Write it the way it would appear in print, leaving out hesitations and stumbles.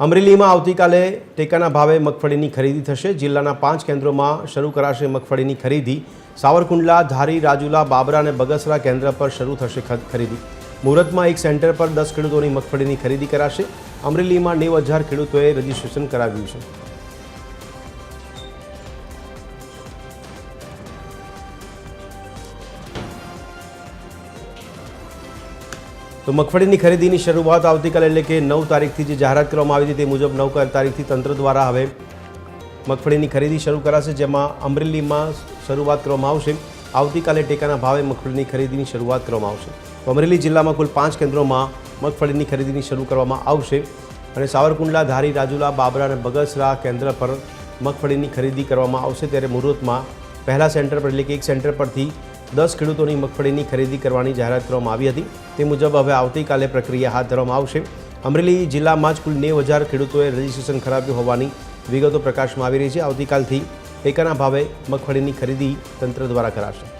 અમરેલીમાં આવતીકાલે ટેકાના ભાવે મગફળીની ખરીદી થશે। જિલ્લાના 5 કેન્દ્રોમાં શરૂ કરાશે મગફળીની ખરીદી। સાવરકુંડલા, ધારી, રાજુલા, બાબરા અને બગસરા કેન્દ્ર પર શરૂ થશે ખરીદી। મુહૂર્તમાં એક સેન્ટર પર 10 ખેડૂતોની મગફળીની ખરીદી કરાશે। અમરેલીમાં 90,000 ખેડૂતોએ રજીસ્ટ્રેશન કરાવ્યું છે। तो मगफळीनी खरीदीनी शरूआत आवतीकाले एटले के 9 तारीखथी जे जाहेरात करवामां आवी हती ते मुजब 9 तारीखथी तंत्र द्वारा हवे मगफळीनी खरीदी शरू कराशे, जेमां अमरेलीमां शरूआत करवामां आवशे। आवतीकाले टेकाना भावे मगफळीनी खरीदीनी शरूआत करवामां आवशे। तो अमरेली जिल्लामां कुल 5 केन्द्रोमां मगफळीनी खरीदीनी शरू करवामां आवशे अने सावरकुंडला, धारी, राजुला, बाबरा अने बगसरा केन्द्र पर मगफळीनी खरीदी करवामां आवशे। त्यारे मुहूर्तमां पहला सेंटर पर एटले के एक सेंटर परथी 10 ખેડૂતોની મગફળીની ખરીદી કરવાની જાહેરાત કરવામાં આવી હતી। તે મુજબ હવે આવતીકાલે પ્રક્રિયા હાથ ધરવામાં આવશે। અમરેલી જિલ્લામાં જ કુલ 90,000 ખેડૂતોએ રજીસ્ટ્રેશન કરાવ્યું હોવાની વિગતો પ્રકાશમાં આવી રહી છે। આવતીકાલથી ટેકાના ભાવે મગફળીની ખરીદી તંત્ર દ્વારા કરાશે।